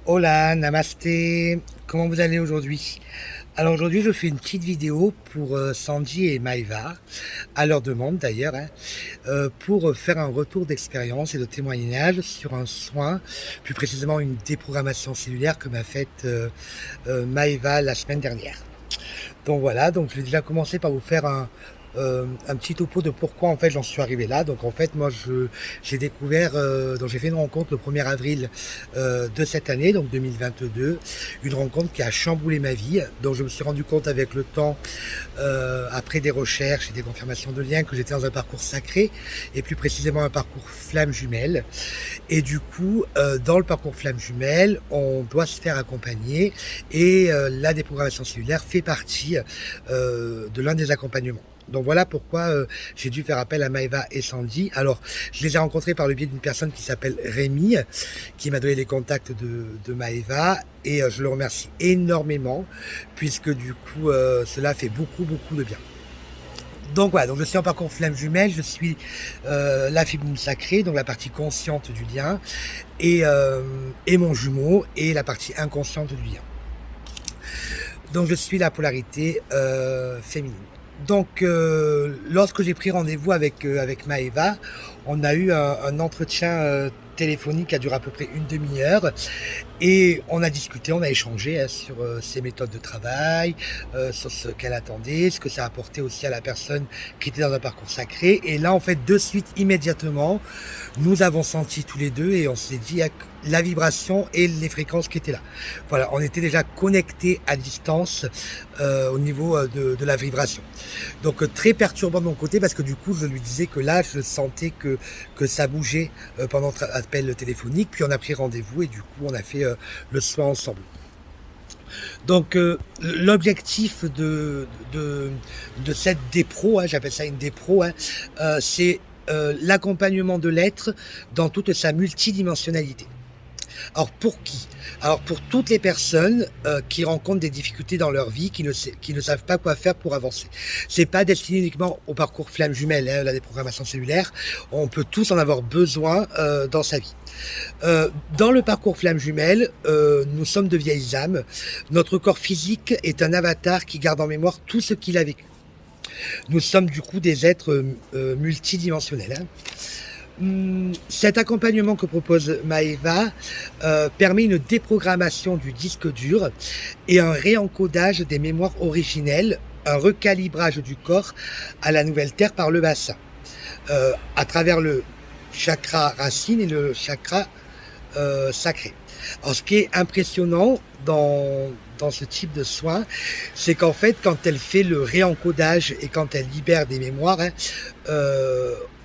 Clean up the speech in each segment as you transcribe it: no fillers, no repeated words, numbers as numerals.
Hola, namasté, comment vous allez aujourd'hui? Alors aujourd'hui je fais une petite vidéo pour Sandy et Maïva, à leur demande d'ailleurs, hein, pour faire un retour d'expérience et de témoignage sur un soin, plus précisément une déprogrammation cellulaire que m'a faite Maïva la semaine dernière. Donc voilà, donc je vais déjà commencer par vous faire un petit topo de pourquoi en fait j'en suis arrivé là. Donc en fait moi j'ai découvert, donc j'ai fait une rencontre le 1er avril de cette année, donc 2022, une rencontre qui a chamboulé ma vie. Donc je me suis rendu compte avec le temps, après des recherches et des confirmations de liens, que j'étais dans un parcours sacré et plus précisément un parcours flamme jumelle. Et du coup, dans le parcours flamme jumelle, on doit se faire accompagner et la déprogrammation cellulaire fait partie de l'un des accompagnements. Donc voilà pourquoi j'ai dû faire appel à Maëva et Sandy. Alors, je les ai rencontrés par le biais d'une personne qui s'appelle Rémi, qui m'a donné les contacts de Maëva, et je le remercie énormément, puisque du coup, cela fait beaucoup de bien. Donc voilà, donc je suis en parcours flamme jumelle, je suis la fibre sacrée, donc la partie consciente du lien, et mon jumeau est la partie inconsciente du lien. Donc je suis la polarité féminine. Donc lorsque j'ai pris rendez-vous avec Maëva, on a eu un entretien téléphonique qui a duré à peu près une demi-heure, et on a discuté, on a échangé sur ses méthodes de travail, sur ce qu'elle attendait, ce que ça apportait aussi à la personne qui était dans un parcours sacré. Et là en fait de suite, immédiatement, nous avons senti tous les deux et on s'est dit la vibration et les fréquences qui étaient là. Voilà, on était déjà connectés à distance au niveau de la vibration. Donc très perturbant de mon côté, parce que du coup je lui disais que là je sentais que ça bougeait pendant l'appel téléphonique. Puis on a pris rendez-vous et du coup on a fait le soin ensemble. Donc l'objectif de cette dépro, hein, j'appelle ça une dépro, hein, c'est l'accompagnement de l'être dans toute sa multidimensionnalité. Alors pour qui? Alors pour toutes les personnes qui rencontrent des difficultés dans leur vie, qui ne savent pas quoi faire pour avancer. C'est pas destiné uniquement au parcours flamme jumelle, hein, la déprogrammation cellulaire. On peut tous en avoir besoin dans sa vie. Dans le parcours flamme jumelle, nous sommes de vieilles âmes. Notre corps physique est un avatar qui garde en mémoire tout ce qu'il a vécu. Nous sommes du coup des êtres multidimensionnels, hein. Cet accompagnement que propose Maëva permet une déprogrammation du disque dur et un réencodage des mémoires originelles, un recalibrage du corps à la nouvelle terre par le bassin, à travers le chakra racine et le chakra sacré. Alors ce qui est impressionnant dans ce type de soin, c'est qu'en fait, quand elle fait le réencodage et quand elle libère des mémoires, hein,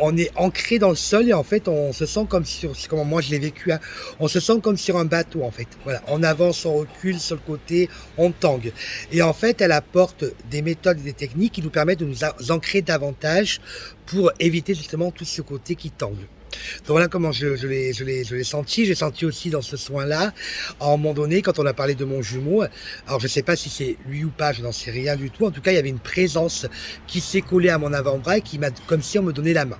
on est ancré dans le sol et en fait, on se sent comme sur, comment moi je l'ai vécu, hein, on se sent comme sur un bateau en fait. Voilà, on avance, on recule sur le côté, on tangue. Et en fait, elle apporte des méthodes et des techniques qui nous permettent de nous ancrer davantage pour éviter justement tout ce côté qui tangue. Donc voilà comment je l'ai senti. J'ai senti aussi dans ce soin-là, à un moment donné, quand on a parlé de mon jumeau, alors je sais pas si c'est lui ou pas, je n'en sais rien du tout. En tout cas, il y avait une présence qui s'est collée à mon avant-bras et qui m'a, comme si on me donnait la main.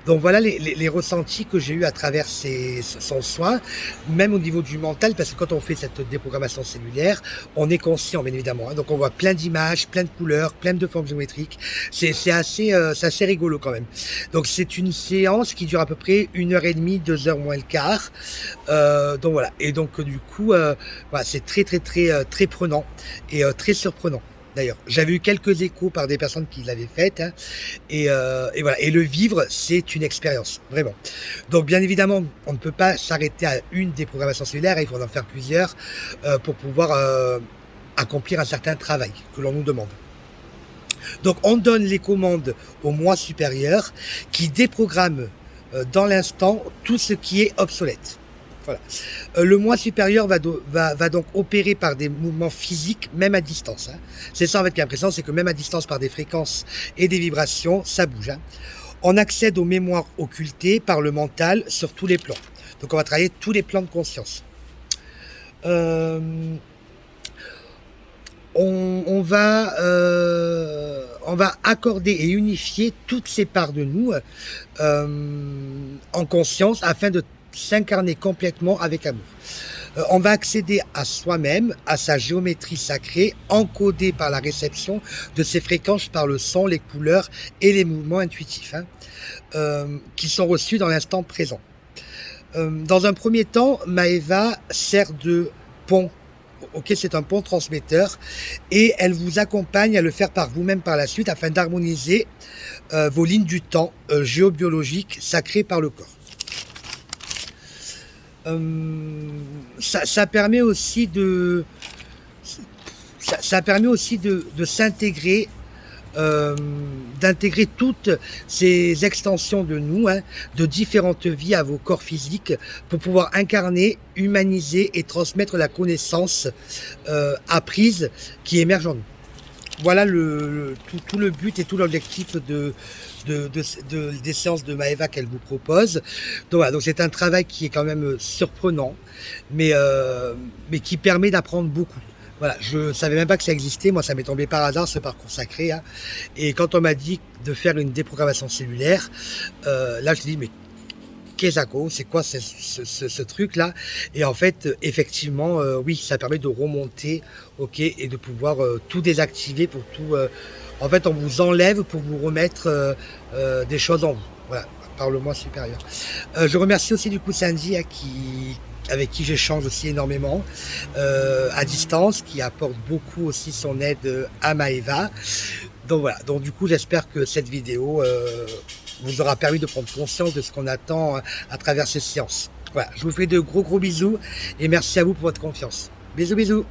Donc voilà les ressentis que j'ai eu à travers son soin, même au niveau du mental, parce que quand on fait cette déprogrammation cellulaire, on est conscient bien évidemment, hein, donc on voit plein d'images, plein de couleurs, plein de formes géométriques, c'est assez rigolo quand même. Donc c'est une séance qui dure à peu près 1h30, 2h moins le quart, donc voilà, et donc du coup voilà, c'est très prenant et très surprenant. D'ailleurs, j'avais eu quelques échos par des personnes qui l'avaient faite, hein, et voilà. Et le vivre, c'est une expérience, vraiment. Donc, bien évidemment, on ne peut pas s'arrêter à une déprogrammation cellulaire, il faut en faire plusieurs pour pouvoir accomplir un certain travail que l'on nous demande. Donc, on donne les commandes au moi supérieur qui déprogramme dans l'instant tout ce qui est obsolète. Voilà. Le moi supérieur va donc opérer par des mouvements physiques, même à distance, hein. C'est ça en fait qui est impressionnant, c'est que même à distance, par des fréquences et des vibrations, ça bouge, hein. On accède aux mémoires occultées par le mental sur tous les plans. Donc on va travailler tous les plans de conscience. Euh, on va accorder et unifier toutes ces parts de nous en conscience afin de s'incarner complètement avec amour. On va accéder à soi-même, à sa géométrie sacrée, encodée par la réception de ces fréquences par le son, les couleurs et les mouvements intuitifs, hein, qui sont reçus dans l'instant présent. Dans un premier temps, Maeva sert de pont. Ok, c'est un pont transmetteur et elle vous accompagne à le faire par vous-même par la suite afin d'harmoniser vos lignes du temps géobiologiques sacrées par le corps. Ça permet aussi de s'intégrer, d'intégrer toutes ces extensions de nous, hein, de différentes vies à vos corps physiques pour pouvoir incarner, humaniser et transmettre la connaissance apprise qui émerge en nous. Voilà tout le but et tout l'objectif des séances de Maeva qu'elle vous propose. Donc voilà, donc c'est un travail qui est quand même surprenant, mais qui permet d'apprendre beaucoup. Voilà, je savais même pas que ça existait, moi ça m'est tombé par hasard ce parcours sacré, hein. Et quand on m'a dit de faire une déprogrammation cellulaire, là je me dis mais c'est quoi ce truc-là? Et en fait, effectivement, oui, ça permet de remonter, ok, et de pouvoir tout désactiver pour tout. En fait, on vous enlève pour vous remettre des choses en vous. Voilà, par le moi supérieur. Je remercie aussi du coup Sandy avec qui j'échange aussi énormément à distance, qui apporte beaucoup aussi son aide à Maeva. Donc voilà, donc du coup j'espère que cette vidéo vous aura permis de prendre conscience de ce qu'on attend à travers ces séances. Voilà, je vous fais de gros bisous et merci à vous pour votre confiance. Bisous bisous.